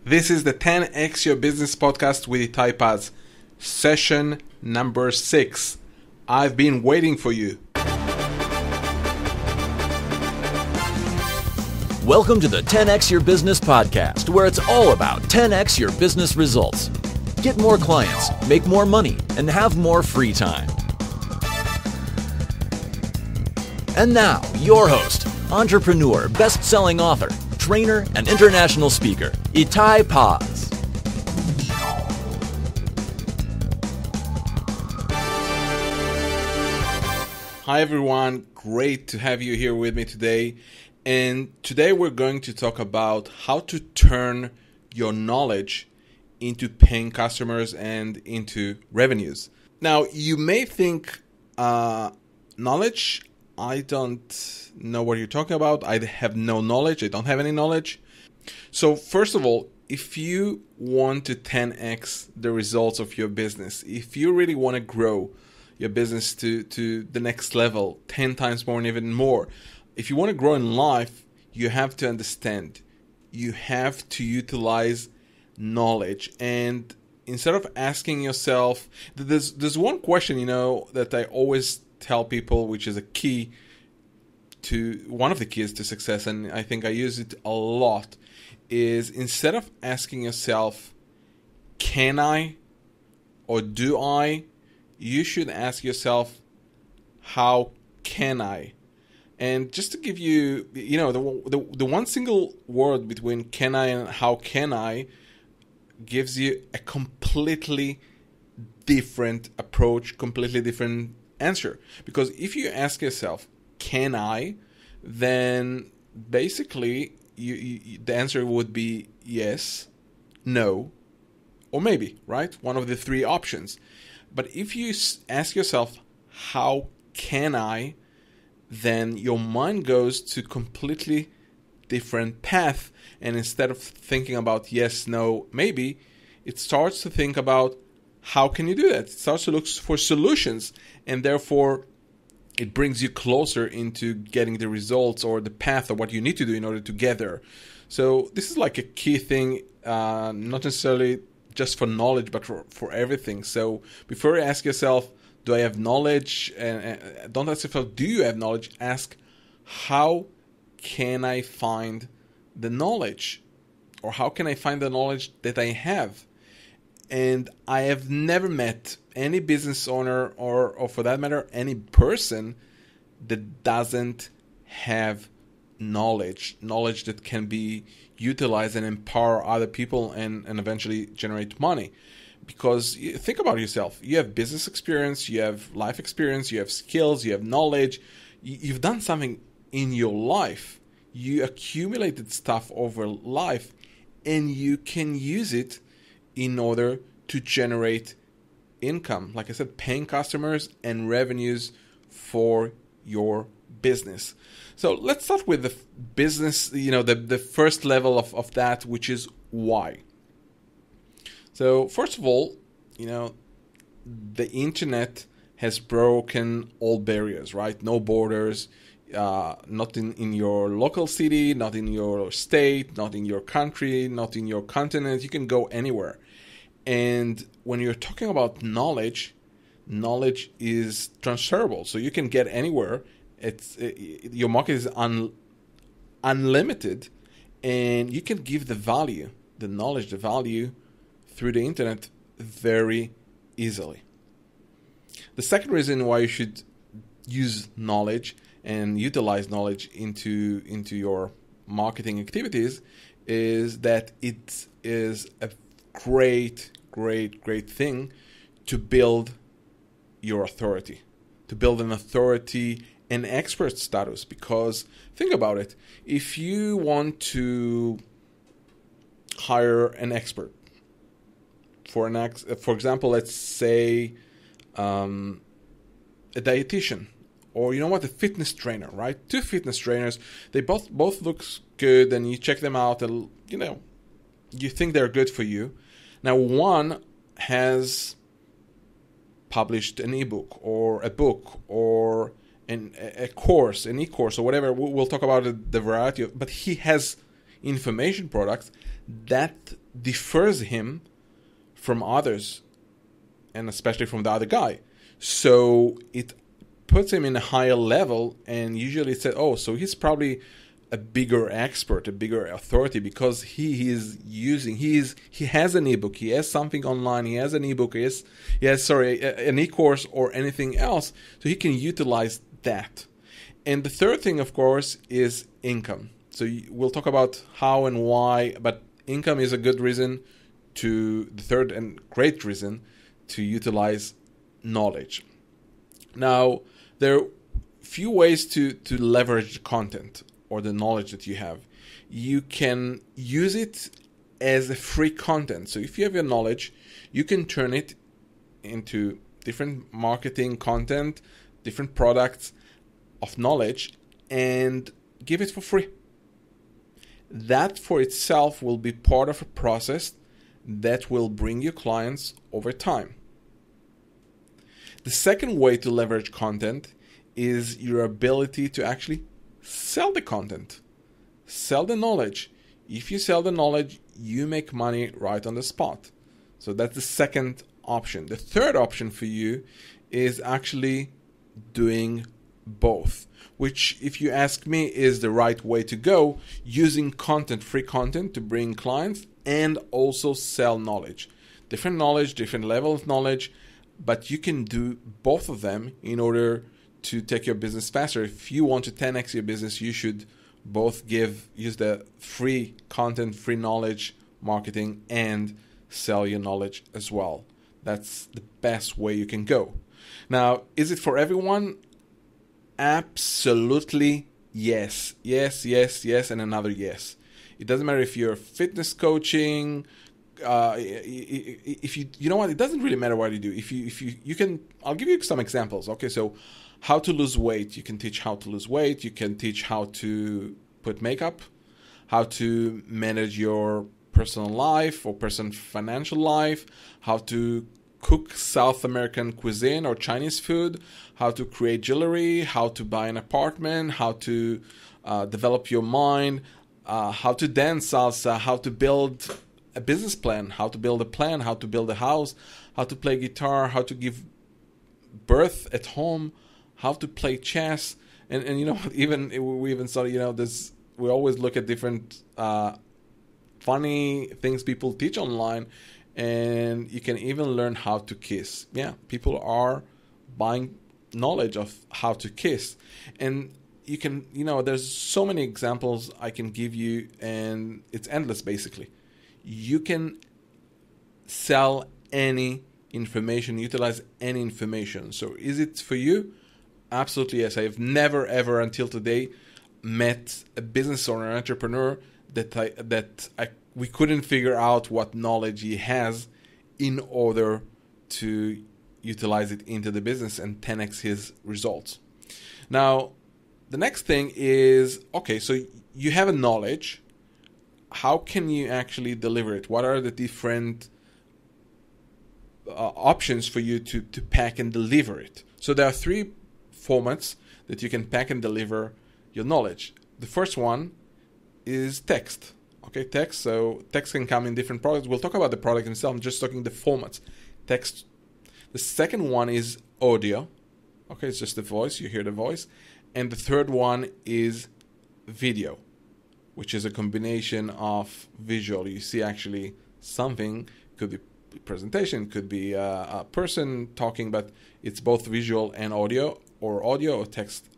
This is the 10x Your Business podcast with Itay Paz, session number 6. I've been waiting for you. Welcome to the 10x Your Business podcast, where it's all about 10x your business results. Get more clients, make more money, and have more free time. And now, your host, entrepreneur, best-selling author, trainer, and international speaker, Itay Paz. Hi everyone, great to have you here with me today. And today we're going to talk about how to turn your knowledge into paying customers and into revenues. Now, you may think, knowledge, I don't know what you're talking about. I have no knowledge. I don't have any knowledge. So first of all, if you want to 10x the results of your business, if you really want to grow your business to the next level, 10 times more and even more, if you want to grow in life, you have to understand. You have to utilize knowledge. And instead of asking yourself, there's one question, that I always tell people, which is one of the keys to success, and I think I use it a lot, is instead of asking yourself, can I or do I, you should ask yourself, how can I? And just to give you, the one single word between can I and how can I gives you a completely different approach, completely different answer. Because if you ask yourself, can I, then basically the answer would be yes, no, or maybe, right? One of the three options. But if you ask yourself, how can I, then your mind goes to completely different path. And instead of thinking about yes, no, maybe, it starts to think about how can you do that? It starts to look for solutions, and therefore it brings you closer into getting the results or the path of what you need to do in order to get there. So this is like a key thing, not necessarily just for knowledge, but for everything. So before you ask yourself, do I have knowledge? And don't ask yourself, do you have knowledge? Ask, how can I find the knowledge? Or how can I find the knowledge that I have? And I have never met any business owner or for that matter, any person that doesn't have knowledge that can be utilized and empower other people and eventually generate money. Because think about yourself. You have business experience, you have life experience, you have skills, you have knowledge. You've done something in your life. You accumulated stuff over life, and you can use it in order to generate income. Like I said, paying customers and revenues for your business. So let's start with the business, the first level of that, which is why. So first of all, the internet has broken all barriers, right? No borders, not in your local city, not in your state, not in your country, not in your continent. You can go anywhere. And when you're talking about knowledge is transferable. So you can get anywhere. Your market is unlimited, and you can give the value, the knowledge, the value through the internet very easily. The second reason why you should use knowledge and utilize knowledge into your marketing activities is that it is a great thing to build your authority, to build an authority and expert status. Because think about it, if you want to hire an expert, for example, let's say a dietitian, or a fitness trainer, right? Two fitness trainers, they both look good, and you check them out, and you think they're good for you. Now, one has published an ebook or a book or a course, an e-course or whatever. We'll talk about the variety of, but he has information products that differs him from others, and especially from the other guy. So it puts him in a higher level, and usually it says, oh, so he's probably a bigger expert, a bigger authority, because he has an ebook, he has something online, he has an ebook, he has an e-course or anything else, so he can utilize that. And the third thing, of course, is income. So we'll talk about how and why, but income is a good reason the third and great reason to utilize knowledge. Now, there are few ways to leverage the content or the knowledge that you have. You can use it as a free content. So if you have your knowledge, you can turn it into different marketing content, different products of knowledge, and give it for free. That for itself will be part of a process that will bring you clients over time. The second way to leverage content is your ability to actually sell the content, sell the knowledge. If you sell the knowledge, you make money right on the spot. So that's the second option. The third option for you is actually doing both, which, if you ask me, is the right way to go, using content, free content, to bring clients and also sell knowledge. Different knowledge, different level of knowledge, but you can do both of them in order to take your business faster. If you want to 10x your business, you should both use the free content, free knowledge marketing, and sell your knowledge as well. That's the best way you can go. Now, is it for everyone? Absolutely yes. Yes, yes, yes, and another yes. It doesn't matter if you're fitness coaching, if you know what, it doesn't really matter what you do. If you can, I'll give you some examples. Okay, so how to lose weight, you can teach how to lose weight. You can teach how to put makeup, how to manage your personal life or personal financial life, how to cook South American cuisine or Chinese food, how to create jewelry, how to buy an apartment, how to develop your mind, how to dance salsa, how to build a business plan, how to build a plan, how to build a house, how to play guitar, how to give birth at home, how to play chess. And you know, we even saw, you know, this, we always look at different funny things people teach online, and you can even learn how to kiss. Yeah, people are buying knowledge of how to kiss. And you can, you know, there's so many examples I can give you, and it's endless basically. You can sell any information, utilize any information. So is it for you? Absolutely yes. I have never ever until today met a business owner, an entrepreneur that we couldn't figure out what knowledge he has in order to utilize it into the business and 10x his results. Now, the next thing is, okay, so you have a knowledge. How can you actually deliver it? What are the different options for you to pack and deliver it? So there are three formats that you can pack and deliver your knowledge. The first one is text. Okay, text. So text can come in different products. We'll talk about the product itself. I'm just talking the formats. Text. The second one is audio. Okay, it's just the voice. You hear the voice. And the third one is video, which is a combination of visual. You see actually something, could be presentation, could be a person talking, but it's both visual and audio or text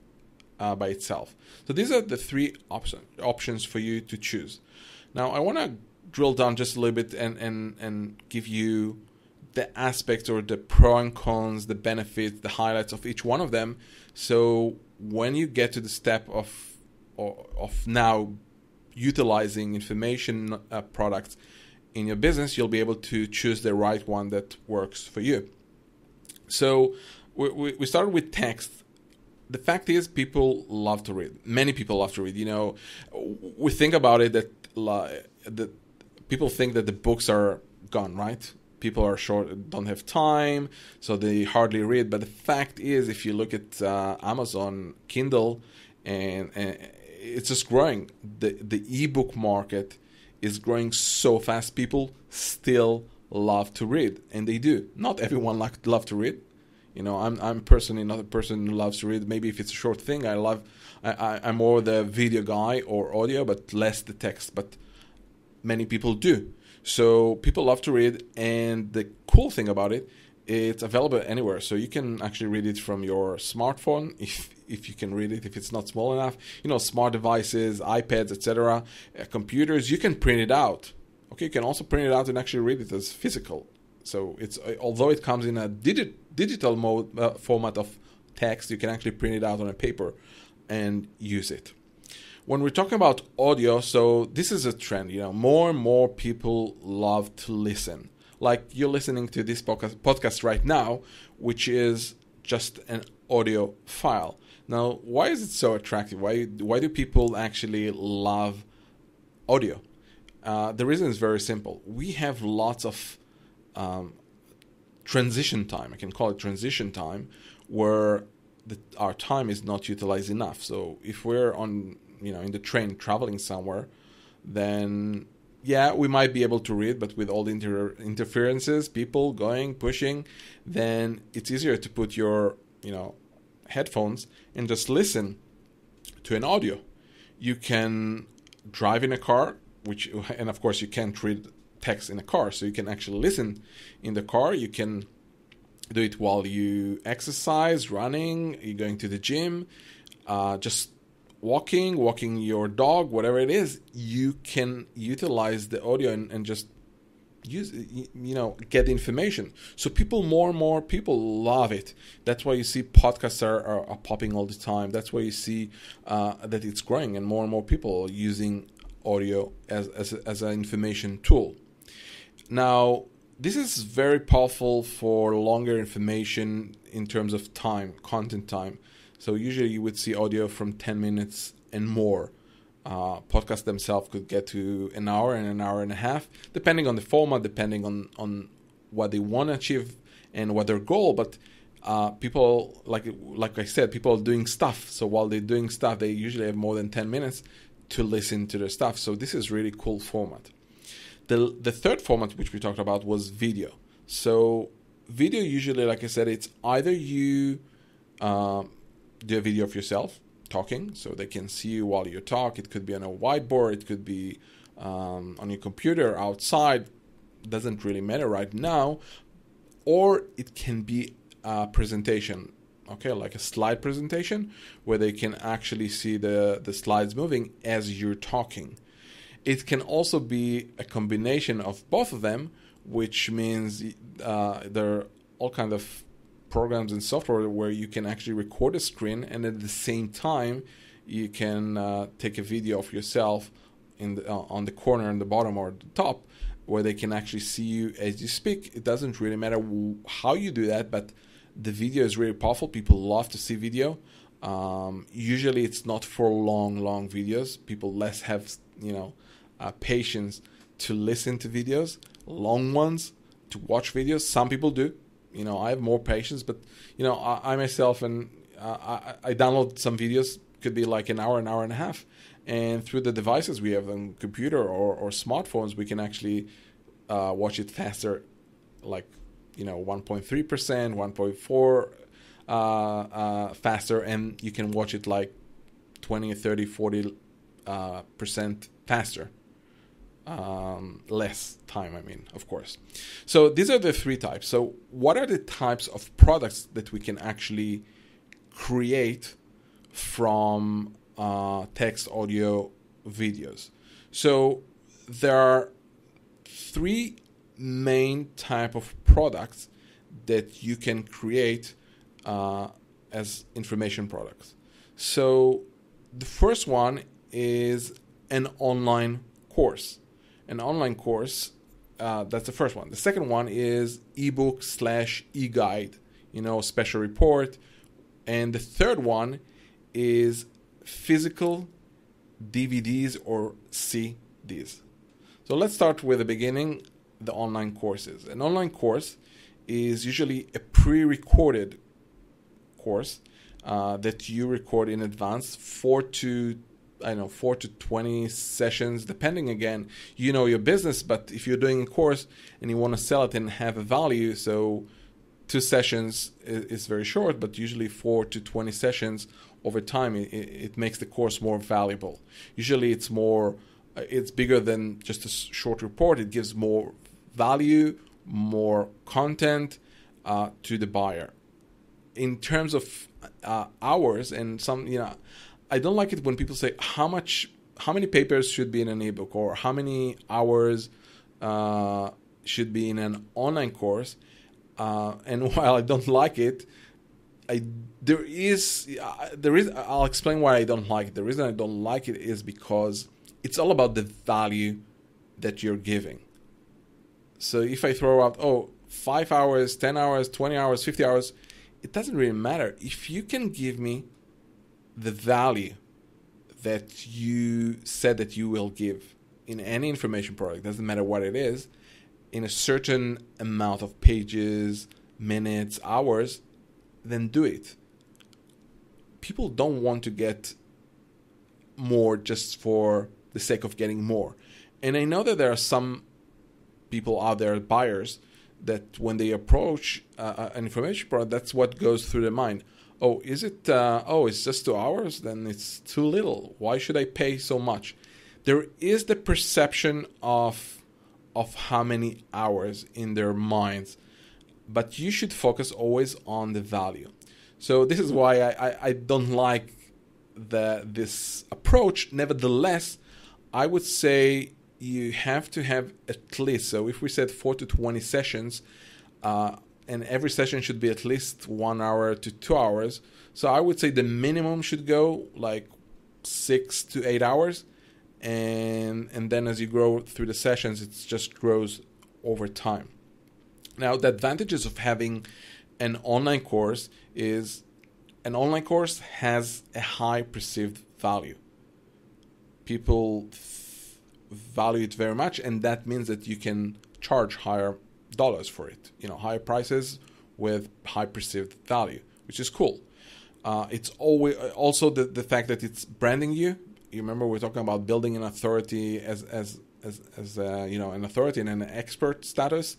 by itself. So these are the three options for you to choose. Now I want to drill down just a little bit and give you the aspects or the pro and cons, the benefits, the highlights of each one of them. So when you get to the step of now utilizing information products in your business, you'll be able to choose the right one that works for you. So we started with text. The fact is, people love to read. Many people love to read. You know, we think about it that people think that the books are gone, right? People are short, don't have time, so they hardly read. But the fact is, if you look at Amazon Kindle, and it's just growing. The ebook market is growing so fast. People still love to read, and they do. Not everyone love to read. I'm personally not a person who loves to read. Maybe if it's a short thing, I'm more the video guy or audio, but less the text. But many people do. So people love to read, and the cool thing about it, it's available anywhere. So you can actually read it from your smartphone, if you can read it, if it's not small enough. Smart devices, iPads, etc., computers, you can print it out. Okay, you can also print it out and actually read it as physical. So although it comes in a digital mode format of text, you can actually print it out on a paper and use it. When we're talking about audio, so this is a trend. More and more people love to listen. Like you're listening to this podcast right now, which is just an audio file. Now, why is it so attractive? Why do people actually love audio? The reason is very simple. We have lots of transition time. I can call it transition time, where our time is not utilized enough. So if we're in the train traveling somewhere, then we might be able to read, but with all the interferences, people going, pushing, then it's easier to put your headphones and just listen to an audio. You can drive in a car, and of course you can't read text in a car, so you can actually listen in the car. You can do it while you exercise, running, you're going to the gym, just walking your dog, whatever it is. You can utilize the audio and just use, get information. So more and more people love it. That's why you see podcasts are popping all the time. That's why you see that it's growing, and more people using audio as an information tool. Now, this is very powerful for longer information in terms of time, content time. So usually you would see audio from 10 minutes and more. Podcasts themselves could get to an hour and a half, depending on the format, depending on what they want to achieve and what their goal. But people, like I said, people are doing stuff. So while they're doing stuff, they usually have more than 10 minutes to listen to their stuff. So this is really cool format. The third format which we talked about was video. So video usually, like I said, it's either you do a video of yourself talking, so they can see you while you talk. It could be on a whiteboard, it could be on your computer, outside, doesn't really matter right now. Or it can be a presentation, okay, like a slide presentation, where they can actually see the slides moving as you're talking. It can also be a combination of both of them, which means there are all kinds of programs and software where you can actually record a screen, and at the same time you can take a video of yourself on the corner, in the bottom or the top, where they can actually see you as you speak. It doesn't really matter how you do that, but the video is really powerful. People love to see video. Usually it's not for long videos. People less have patience to listen to videos, long ones, to watch videos. Some people do. I have more patience, but I myself, and I download some videos, could be like an hour and a half, and through the devices we have on computer or smartphones, we can actually watch it faster, like 1.3%, 1.4 faster, and you can watch it like 20, 30, 40% faster. Less time, of course. So these are the three types. So what are the types of products that we can actually create from text, audio, videos? So there are three main type of products that you can create as information products. So the first one is an online course. An online course, that's the first one. The second one is ebook/e-guide, special report. And the third one is physical DVDs or CDs. So let's start with the beginning, the online courses. An online course is usually a pre-recorded course that you record in advance, 4 to I don't know, 4 to 20 sessions, depending again, you know your business. But if you're doing a course and you want to sell it and have a value, so 2 sessions is very short, but usually 4 to 20 sessions over time, it makes the course more valuable. Usually it's bigger than just a short report. It gives more value, more content to the buyer. In terms of hours, and some, I don't like it when people say how many papers should be in an ebook, or how many hours should be in an online course. And while I don't like it, there is. I'll explain why I don't like it. The reason I don't like it is because it's all about the value that you're giving. So if I throw out 5 hours, 10 hours, 20 hours, 50 hours, it doesn't really matter. If you can give me the value that you said that you will give in any information product, doesn't matter what it is, in a certain amount of pages, minutes, hours, then do it. People don't want to get more just for the sake of getting more. And I know that there are some people out there, buyers, that when they approach an information product, that's what goes through their mind. Oh, is it? It's just 2 hours? Then it's too little. Why should I pay so much? There is the perception of how many hours in their minds, but you should focus always on the value. So this is why I don't like this approach. Nevertheless, I would say you have to have at least, so if we said 4 to 20 sessions, and every session should be at least 1 hour to 2 hours. So I would say the minimum should go like 6 to 8 hours. And then as you grow through the sessions, it just grows over time. Now, the advantages of having an online course is an online course has a high perceived value. People value it very much, and that means that you can charge higher dollars for it. Higher prices with high perceived value, which is cool. It's always also the fact that it's branding you. You remember we're talking about building an authority as an authority and an expert status.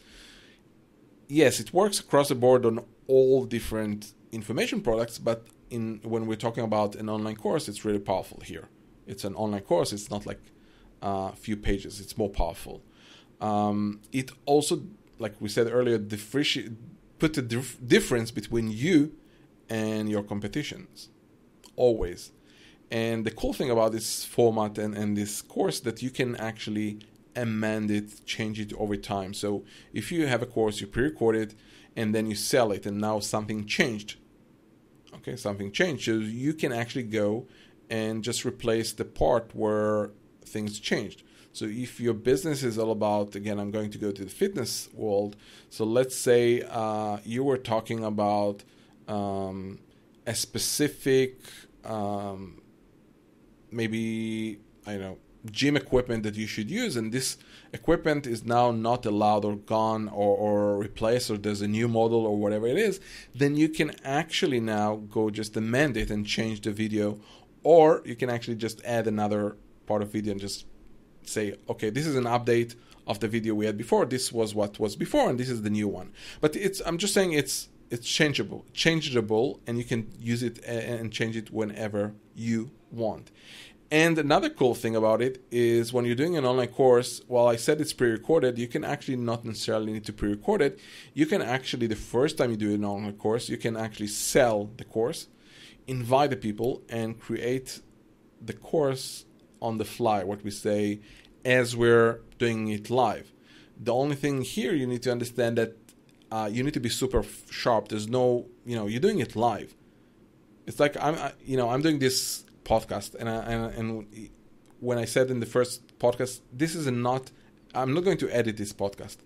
Yes, it works across the board on all different information products, but when we're talking about an online course, it's really powerful here. It's an online course. It's not like a few pages. It's more powerful. It also, like we said earlier, put the difference between you and your competitions, always. And the cool thing about this format and this course that you can actually amend it, change it over time. So if you have a course, you pre-record it, and then you sell it, and now something changed. Okay, something changed. So you can actually go and just replace the part where things changed. So if your business is all about, again, I'm going to go to the fitness world. So let's say you were talking about a specific, maybe, gym equipment that you should use, and this equipment is now not allowed or gone or replaced, or there's a new model or whatever it is, then you can actually now go just amend it and change the video, or you can actually just add another part of video and just say, okay, this is an update of the video we had before. This was what was before, and this is the new one. But I'm just saying it's changeable, and you can use it and change it whenever you want. And another cool thing about it is when you're doing an online course, while I said it's pre-recorded, you can actually not necessarily need to pre-record it. You can actually, the first time you do an online course, you can actually sell the course, invite the people, and create the course on the fly, what we say, as we're doing it live. The only thing here you need to understand that you need to be super sharp. There's no, you're doing it live. It's like I'm doing this podcast, and when I said in the first podcast, I'm not going to edit this podcast.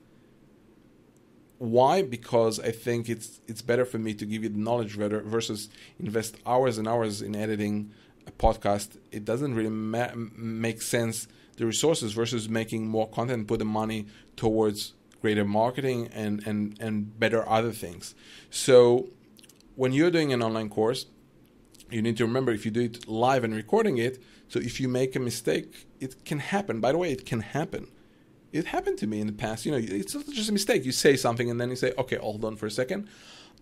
Why? Because I think it's better for me to give you the knowledge versus invest hours and hours in editing a podcast. It doesn't really make sense, the resources, versus making more content, put the money towards greater marketing and better other things. So when you're doing an online course, you need to remember, if you do it live and recording it, So if you make a mistake, it can happen. By the way, it can happen. It happened to me in the past. It's not just a mistake. You say something and then you say, okay, hold on for a second.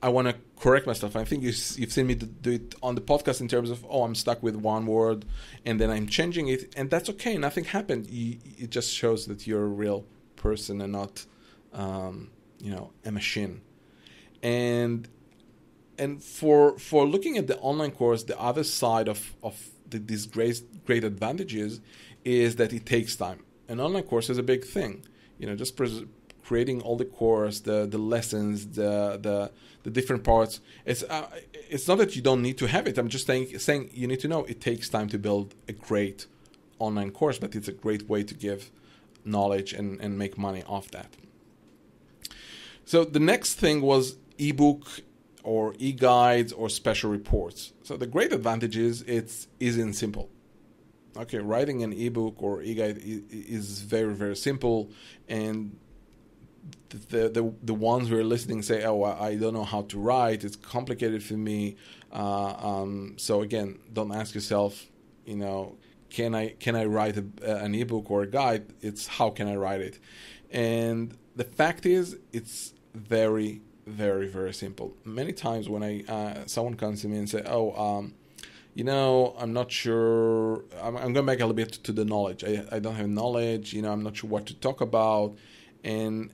I want to correct myself. I think you've seen me do it on the podcast in terms of, I'm stuck with one word and then I'm changing it. And that's okay. Nothing happened. It just shows that you're a real person and not, a machine. And for looking at the online course, the other side of these great advantages is that it takes time. An online course is a big thing. Just creating all the course, the lessons, the different parts. It's not that you don't need to have it. I'm just saying you need to know it takes time to build a great online course, but it's a great way to give knowledge and make money off that. So the next thing was ebook or e-guides or special reports. So the great advantage is it's easy and simple. Okay, writing an ebook or e-guide is very, very simple, and the ones who are listening say, I don't know how to write, it's complicated for me. So again, don't ask yourself, can I write an ebook or a guide? It's how can I write it? And the fact is, it's very, very, very simple. Many times when someone comes to me and say, I'm not sure, I'm going to make a little bit to the knowledge. I don't have knowledge, I'm not sure what to talk about, and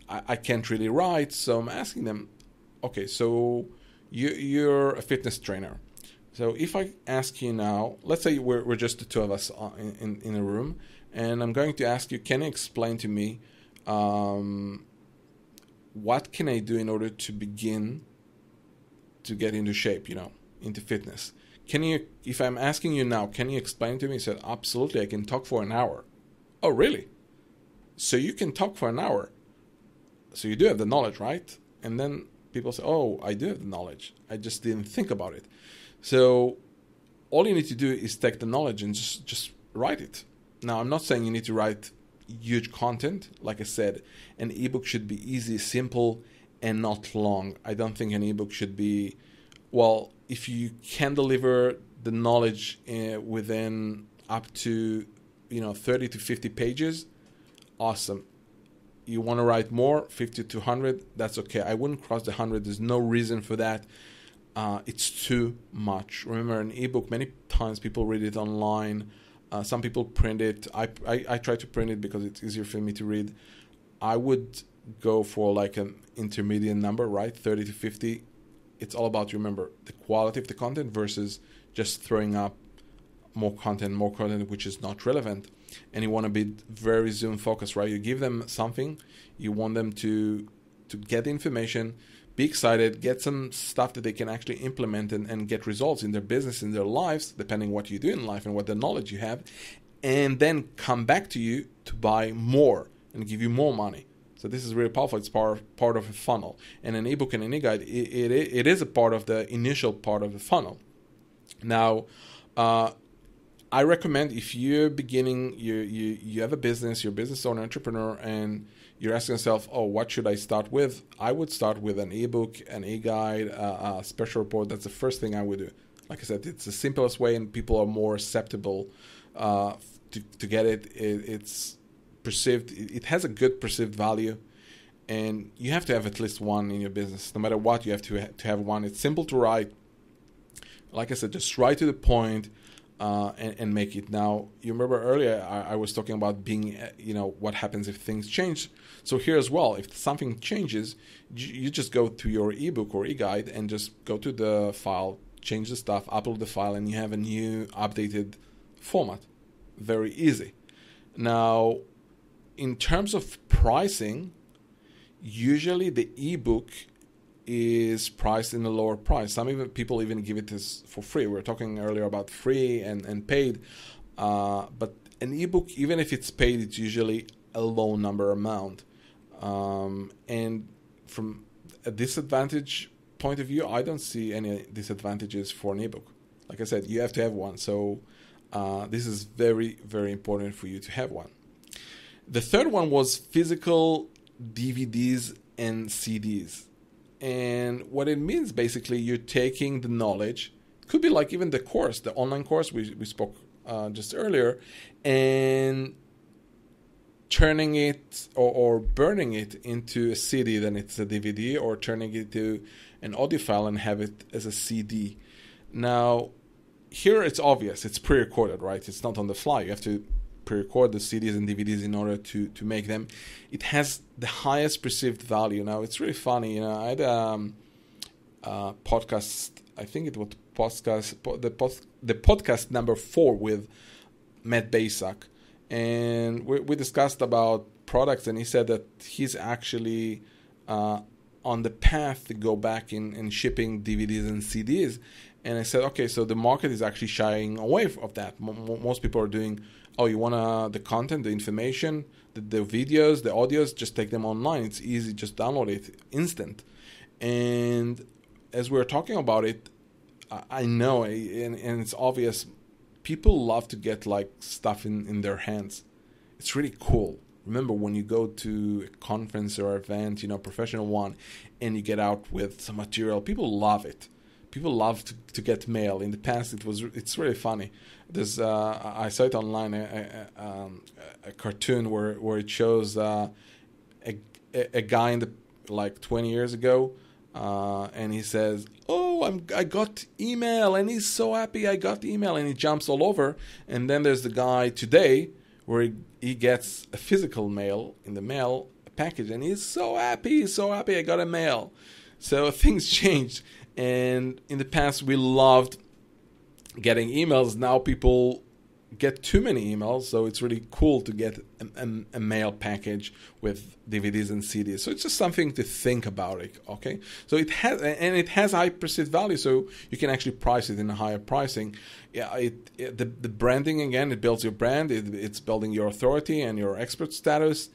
I can't really write. So I'm asking them, okay, so you're a fitness trainer. So if I ask you now, let's say we're just the two of us in a room, and I'm going to ask you, can you explain to me what can I do in order to begin to get into shape, into fitness? If I'm asking you now, can you explain to me? He said, absolutely, I can talk for an hour. Oh, really? So you can talk for an hour. So you do have the knowledge, right? And then people say, I do have the knowledge. I just didn't think about it. So all you need to do is take the knowledge and just write it. Now, I'm not saying you need to write huge content. Like I said, an ebook should be easy, simple, and not long. I don't think an ebook should be, if you can deliver the knowledge within up to 30 to 50 pages, awesome. You want to write more, 50 to 100, that's okay. I wouldn't cross the 100. There's no reason for that. It's too much. Remember, an ebook, many times people read it online. Some people print it. I try to print it because it's easier for me to read. I would go for like an intermediate number, right? 30 to 50. It's all about, remember, the quality of the content versus just throwing up more content which is not relevant. And you want to be very zoom focused, right? You give them something, you want them to get the information, be excited, get some stuff that they can actually implement and get results in their business, in their lives, depending what you do in life and what the knowledge you have, and then come back to you to buy more and give you more money. So this is really powerful. It's part of a funnel. And an ebook and an e-guide, it is a part of the initial part of the funnel. Now, I recommend if you're beginning, you have a business, you're a business owner, entrepreneur, and you're asking yourself, what should I start with? I would start with an ebook, an e-guide, a special report. That's the first thing I would do. Like I said, it's the simplest way, and people are more acceptable to get it. It's perceived. It has a good perceived value, and you have to have at least one in your business. No matter what, you have to have one. It's simple to write. Like I said, just write to the point. And make it. Now, you remember earlier I was talking about being, what happens if things change. So here as well, if something changes, you just go to your ebook or e-guide and just go to the file, change the stuff, upload the file, and you have a new updated format. Very easy. Now, in terms of pricing, usually the ebook is priced in a lower price. Some people even give it for free. We were talking earlier about free and paid, but an ebook, even if it's paid, it's usually a low number amount. And from a disadvantage point of view, I don't see any disadvantages for an ebook. Like I said, you have to have one. So this is very, very important for you to have one. The third one was physical DVDs and CDs. And what it means, basically, you're taking the knowledge could be like even the course, the online course we spoke just earlier, and turning it or burning it into a CD, then it's a DVD, or turning it to an audio file and have it as a CD. Now, here it's obvious. It's pre-recorded, right? It's not on the fly. You have to pre-record the CDs and DVDs in order to make them. It has the highest perceived value. Now, it's really funny. You know, I had a podcast, I think it was the podcast number 4 with Matt Basak. And we discussed about products, and he said that he's actually on the path to go back in shipping DVDs and CDs. And I said, okay, so the market is actually shying away of that. Most people are doing, oh, you want the content, the information, the videos, the audios, just take them online. It's easy, just download it, instant. And as we were talking about it, I know, and it's obvious, people love to get like stuff in their hands. It's really cool. Remember when you go to a conference or event, professional one, and you get out with some material, people love it. People love to get mail. In the past, it's really funny. There's I saw it online, a cartoon where it shows a guy in the 20 years ago, and he says, "Oh, I got email," and he's so happy I got email, and he jumps all over. And then there's the guy today where he gets a physical mail in the mail, a package, and he's so happy I got a mail. So things changed. And in the past, we loved getting emails. Now people get too many emails, so it's really cool to get a mail package with DVDs and CDs. So it's just something to think about it, okay? So it has high perceived value, so you can actually price it in a higher pricing. Yeah, the branding, again, it builds your brand. It's building your authority and your expert status.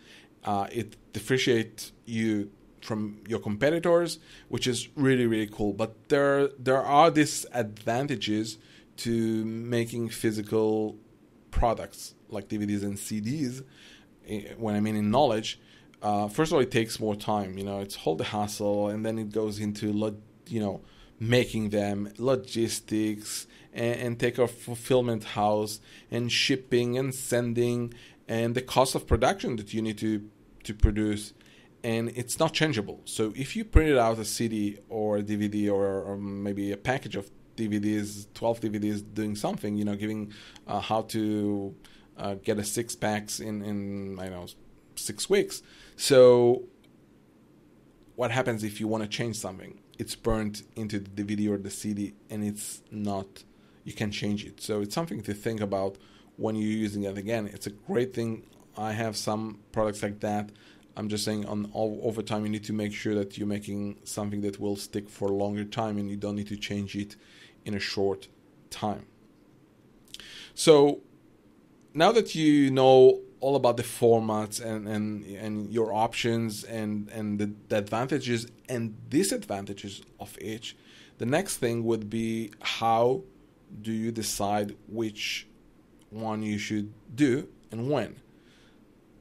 It differentiates you from your competitors, which is really, really cool. But there are disadvantages to making physical products like DVDs and CDs. When I mean in knowledge, first of all, it takes more time. It's all the hassle, and then it goes into making them, logistics, and take a fulfillment house, and shipping and sending, and the cost of production that you need to produce. And it's not changeable. So if you printed out a CD or a DVD or maybe a package of DVDs, 12 DVDs doing something, giving how to get a 6-pack in 6 weeks. So what happens if you want to change something? It's burned into the DVD or the CD, and it's not, you can change it. So it's something to think about when you're using it. Again, it's a great thing. I have some products like that. I'm just saying over time you need to make sure that you're making something that will stick for a longer time, and you don't need to change it in a short time. So now that you know all about the formats and your options and the advantages and disadvantages of each, the next thing would be, how do you decide which one you should do and when?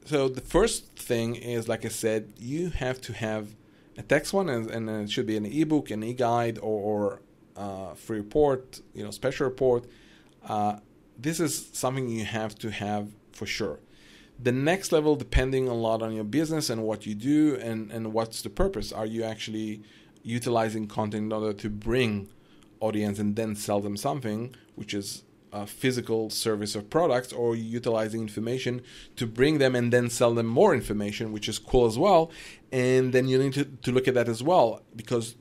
So the first thing is, like I said, you have to have a text one, and it should be an ebook, an e-guide, or free report, special report. This is something you have to have for sure. The next level, depending a lot on your business and what you do and what's the purpose. Are you actually utilizing content in order to bring audience and then sell them something, which is a physical service or products, or utilizing information to bring them and then sell them more information, which is cool as well. And then you need to look at that as well, because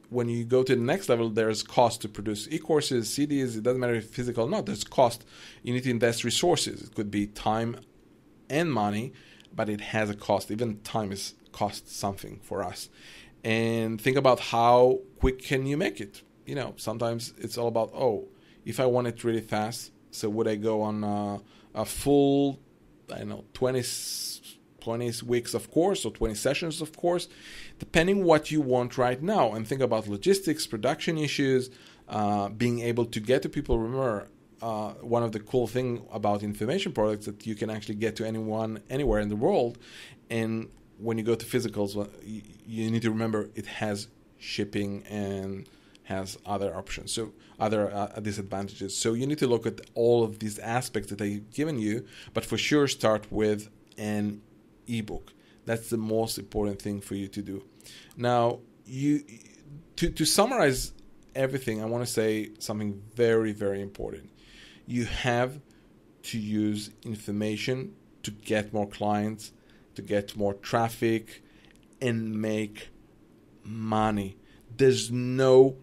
when you go to the next level, there's cost to produce e-courses, CDs. It doesn't matter if physical or not, there's cost. You need to invest resources. It could be time and money, but it has a cost. Even time costs something for us. And think about how quick can you make it. Sometimes it's all about, if I want it really fast, so would I go on a full, 20 weeks of course, or 20 sessions of course, depending what you want right now. And think about logistics, production issues, being able to get to people. Remember, one of the cool thing about information products that you can actually get to anyone, anywhere in the world. And when you go to physicals, you need to remember it has shipping and has other options, so other disadvantages. So you need to look at all of these aspects that I've given you, but for sure start with an ebook. That's the most important thing for you to do. Now, to summarize everything, I want to say something very, very important. You have to use information to get more clients, to get more traffic, and make money. There's no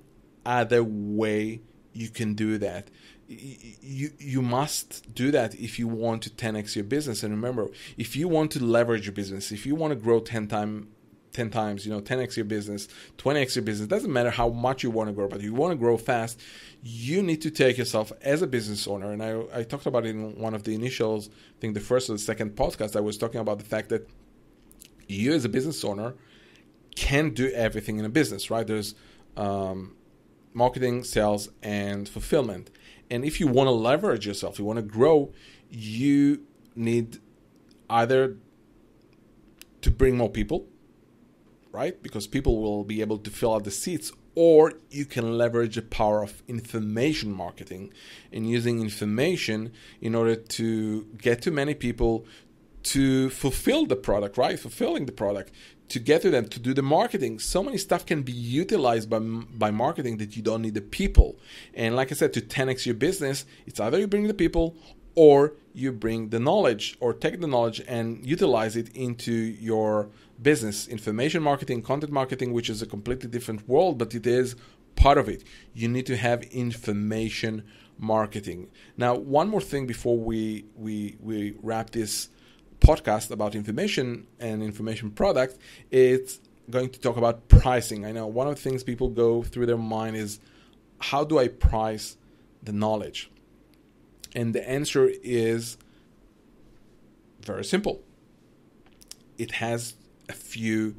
other way you can do that. You must do that if you want to 10x your business. And remember, if you want to leverage your business, if you want to grow 10 times, 10x your business, 20x your business, doesn't matter how much you want to grow, but you want to grow fast, you need to take yourself as a business owner. And I talked about it in one of the initials, I think the first or the second podcast, I was talking about the fact that you as a business owner can't do everything in a business, right? There's marketing, sales, and fulfillment. And if you want to leverage yourself, you want to grow, you need either to bring more people, right? Because people will be able to fill out the seats, or you can leverage the power of information marketing and using information in order to get to many people to fulfill the product, right? Fulfilling the product, to get to them, to do the marketing. So many stuff can be utilized by marketing that you don't need the people. And like I said, to 10x your business, it's either you bring the people or you bring the knowledge, or take the knowledge and utilize it into your business. Information marketing, content marketing, which is a completely different world, but it is part of it. You need to have information marketing. Now, one more thing before we wrap this podcast about information and information product, it's going to talk about pricing. I know one of the things people go through their mind is, how do I price the knowledge? And the answer is very simple. It has a few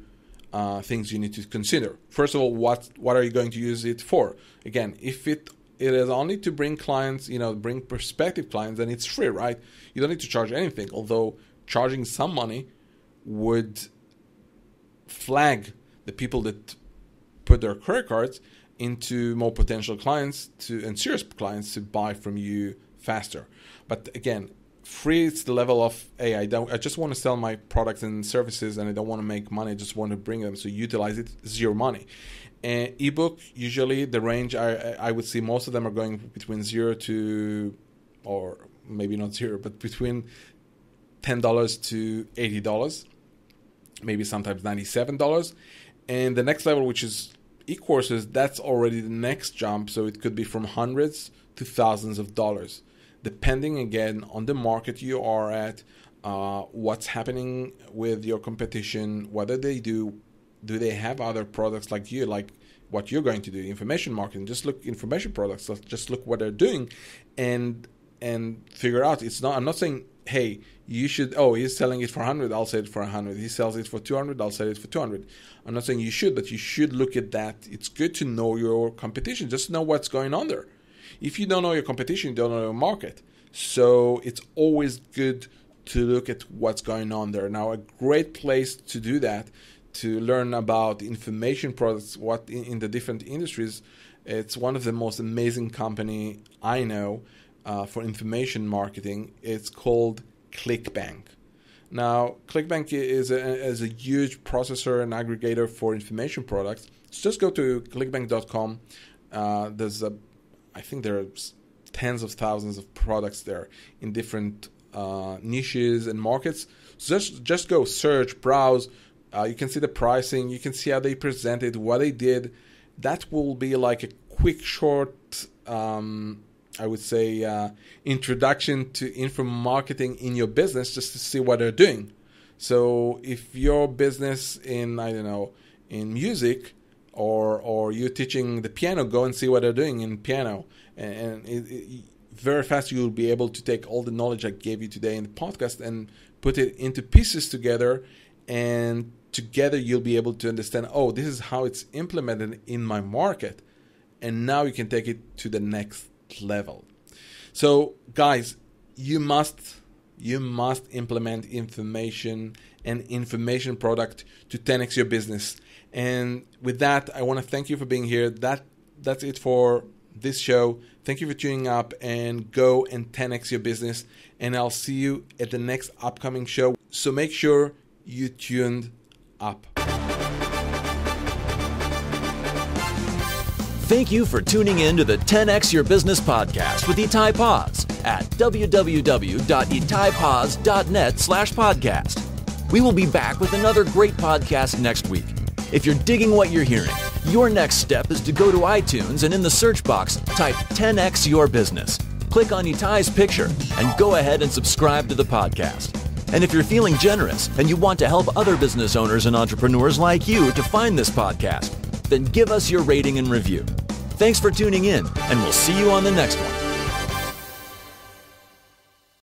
things you need to consider. First of all, what are you going to use it for? Again, if it is only to bring clients, bring prospective clients, then it's free, right? You don't need to charge anything, although charging some money would flag the people that put their credit cards into more potential clients and serious clients to buy from you faster. But again, free is the level of, hey, I just want to sell my products and services and I don't want to make money, I just want to bring them, so utilize it, zero money. And ebook, usually the range, I would see most of them are going between $0 to, or maybe not zero, but between $10 to $80, maybe sometimes $97. And the next level, which is e-courses, that's already the next jump. So it could be from hundreds to thousands of dollars, depending again on the market you are at, what's happening with your competition, whether they do they have other products like you, like what you're going to do, information marketing. Just look information products, just look what they're doing and figure out. I'm not saying, hey, you should, he's selling it for 100, I'll sell it for 100. He sells it for 200, I'll sell it for 200. I'm not saying you should, but you should look at that. It's good to know your competition. Just know what's going on there. If you don't know your competition, you don't know your market. So it's always good to look at what's going on there. Now, a great place to do that, to learn about information products, what in the different industries, it's one of the most amazing company I know for information marketing. It's called ClickBank. Now, ClickBank is a huge processor and aggregator for information products. So just go to clickbank.com. I think there are tens of thousands of products there in different niches and markets. So just go search, browse. You can see the pricing. You can see how they presented, what they did. That will be like a quick, short, I would say, introduction to info marketing in your business, just to see what they're doing. So if your business in music, or you're teaching the piano, go and see what they're doing in piano. And very fast you'll be able to take all the knowledge I gave you today in the podcast and put it into pieces together. And together you'll be able to understand, this is how it's implemented in my market. And now you can take it to the next level. So guys, you must implement information and information product to 10x your business. And with that, I want to thank you for being here. That that's it for this show. Thank you for tuning up, and go and 10x your business. And I'll see you at the next upcoming show. So make sure you tuned up. Thank you for tuning in to the 10X Your Business podcast with Itay Paz at www.itaypaz.net/podcast. We will be back with another great podcast next week. If you're digging what you're hearing, your next step is to go to iTunes and in the search box, type 10X Your Business. Click on Itay's picture and go ahead and subscribe to the podcast. And if you're feeling generous and you want to help other business owners and entrepreneurs like you to find this podcast, then give us your rating and review. Thanks for tuning in, and we'll see you on the next one.